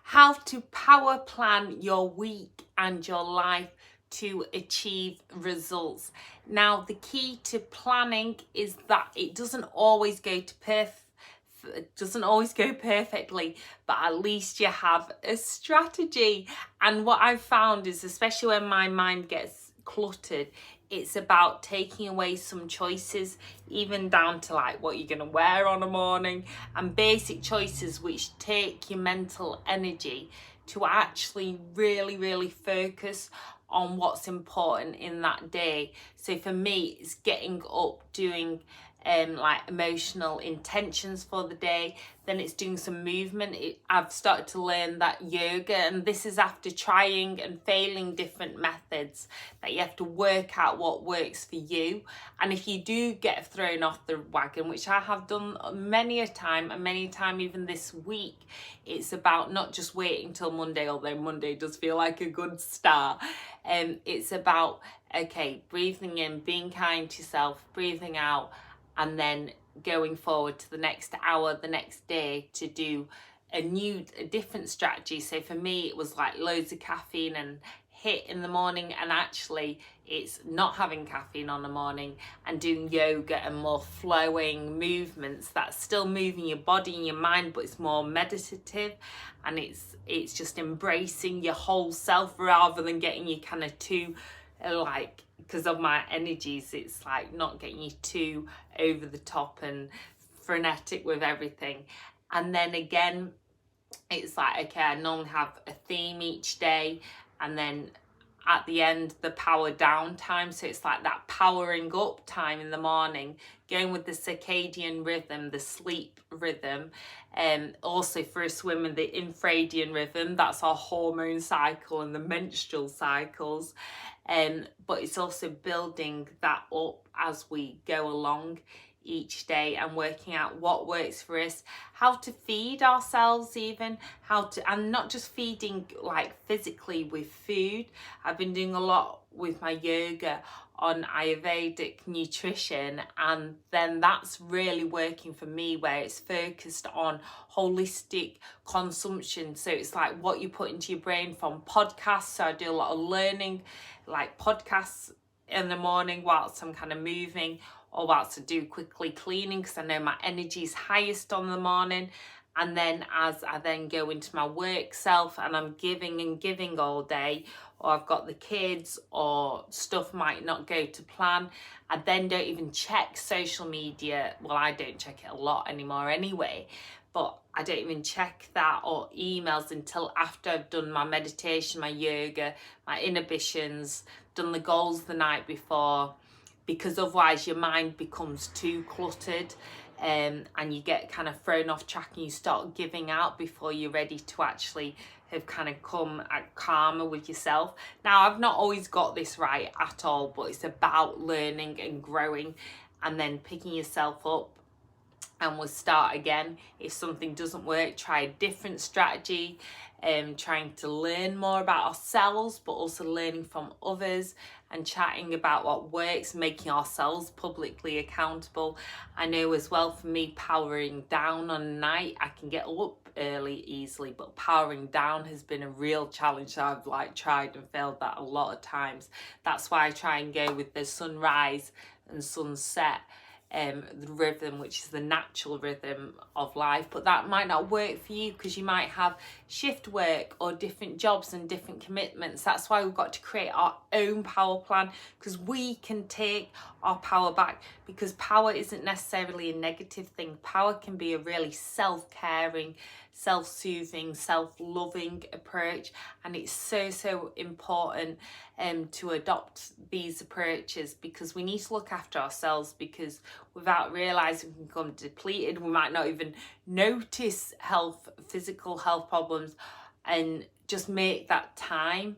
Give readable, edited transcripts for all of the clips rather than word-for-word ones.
how to power plan your week and your life to achieve results. Now, the key to planning is that it doesn't always go perfectly, but at least you have a strategy. And what I've found is, especially when my mind gets cluttered, it's about taking away some choices, even down to like what you're going to wear on a morning, and basic choices which take your mental energy to actually really focus on what's important in that day. So for me, it's getting up, doing like emotional intentions for the day. Then it's doing some movement. I've started to learn that yoga, and this is after trying and failing different methods, that you have to work out what works for you. And if you do get thrown off the wagon, which I have done many a time, and many a time even this week, it's about not just waiting till Monday, although Monday does feel like a good start. It's about, okay, breathing in, being kind to yourself, breathing out, and then going forward to the next hour, the next day, to do a different strategy. So for me, it was like loads of caffeine and hit in the morning, and actually it's not having caffeine on the morning and doing yoga and more flowing movements that's still moving your body and your mind, but it's more meditative, and it's just embracing your whole self rather than getting you kind of too like, because of my energies, it's like not getting you too over the top and frenetic with everything. And then again, it's like, okay, I normally have a theme each day, and then at the end, the power down time. So it's like that powering up time in the morning, going with the circadian rhythm, the sleep rhythm, and also for us women, the infradian rhythm, that's our hormone cycle and the menstrual cycles. But it's also building that up as we go along each day and working out what works for us, how to feed ourselves, even and not just feeding like physically with food. I've been doing a lot with my yoga on Ayurvedic nutrition, and then that's really working for me, where it's focused on holistic consumption. So it's like what you put into your brain from podcasts. So I do a lot of learning, like podcasts in the morning whilst I'm kind of moving, or whilst I do quickly cleaning, because I know my energy is highest on the morning. And then as I then go into my work self and I'm giving all day, or I've got the kids, or stuff might not go to plan, I then don't even check social media. Well, I don't check it a lot anymore anyway, but I don't even check that or emails until after I've done my meditation, my yoga, my inhibitions, done the goals the night before, because otherwise your mind becomes too cluttered, and you get kind of thrown off track, and you start giving out before you're ready to actually have kind of come at calmer with yourself. Now, I've not always got this right at all, but it's about learning and growing, and then picking yourself up, and we'll start again. If something doesn't work, try a different strategy, trying to learn more about ourselves, but also learning from others and chatting about what works, making ourselves publicly accountable. I know as well, for me, powering down on a night, I can get up early easily, but powering down has been a real challenge. I've like tried and failed that a lot of times. That's why I try and go with the sunrise and sunset the rhythm, which is the natural rhythm of life. But that might not work for you, because you might have shift work or different jobs and different commitments. That's why we've got to create our own power plan, because we can take our power back, because power isn't necessarily a negative thing. Power can be a really self-caring, self-soothing, self-loving approach, and it's so important to adopt these approaches, because we need to look after ourselves, because without realizing, we can become depleted. We might not even notice physical health problems, and just make that time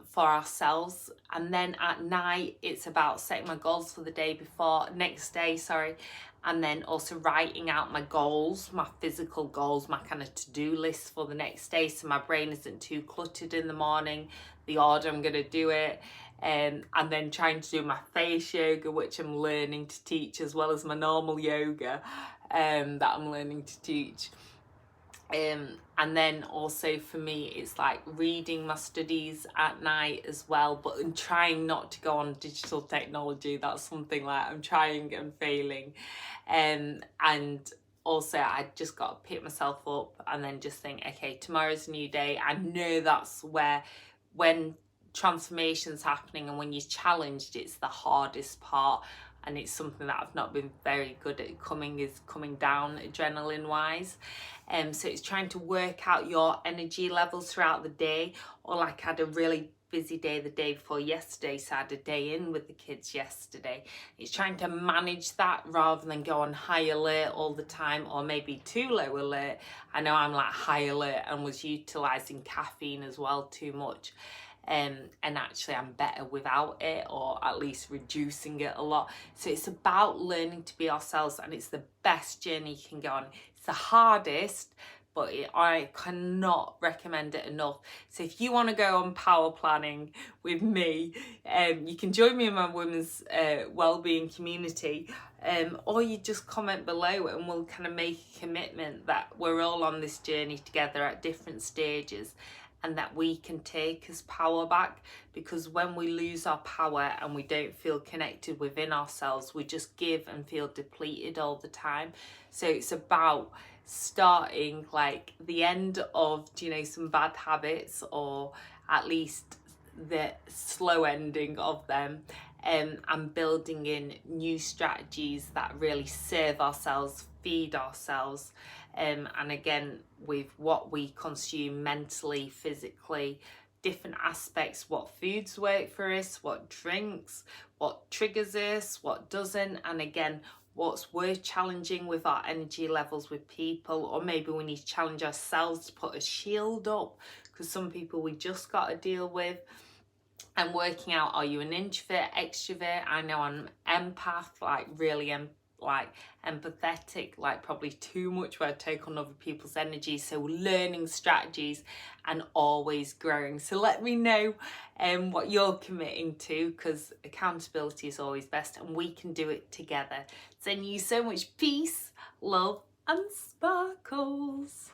for ourselves. And then at night, it's about setting my goals for the next day, and then also writing out my goals, my physical goals, my kind of to-do list for the next day, so my brain isn't too cluttered in the morning, the order I'm going to do it. And then trying to do my face yoga, which I'm learning to teach, as well as my normal yoga that I'm learning to teach. And then also for me, it's like reading my studies at night as well, but I'm trying not to go on digital technology. That's something like I'm trying and failing. And also I just got to pick myself up and then just think, okay, tomorrow's a new day. I know that's where, when transformation's happening and when you're challenged, it's the hardest part. And it's something that I've not been very good at coming down adrenaline wise. So it's trying to work out your energy levels throughout the day. Or like I had a really busy day the day before yesterday, so I had a day in with the kids yesterday. It's trying to manage that rather than go on high alert all the time, or maybe too low alert. I know I'm like high alert and was utilising caffeine as well too much. And actually I'm better without it, or at least reducing it a lot. So it's about learning to be ourselves, and it's the best journey you can go on. It's the hardest, but I cannot recommend it enough. So if you want to go on power planning with me, you can join me in my women's wellbeing community, or you just comment below and we'll kind of make a commitment that we're all on this journey together at different stages, and that we can take us power back. Because when we lose our power and we don't feel connected within ourselves, we just give and feel depleted all the time. So it's about starting like the end of, you know, some bad habits, or at least the slow ending of them, and building in new strategies that really serve ourselves, feed ourselves, and again with what we consume mentally, physically, different aspects, what foods work for us, what drinks, what triggers us, what doesn't, and again what's worth challenging with our energy levels with people, or maybe we need to challenge ourselves to put a shield up, because some people we just got to deal with. And working out, are you an introvert, extrovert? I know I'm empath, like really empathetic, like probably too much, where I take on other people's energy. So learning strategies and always growing. So let me know what you're committing to, because accountability is always best and we can do it together. Sending you so much peace, love and sparkles.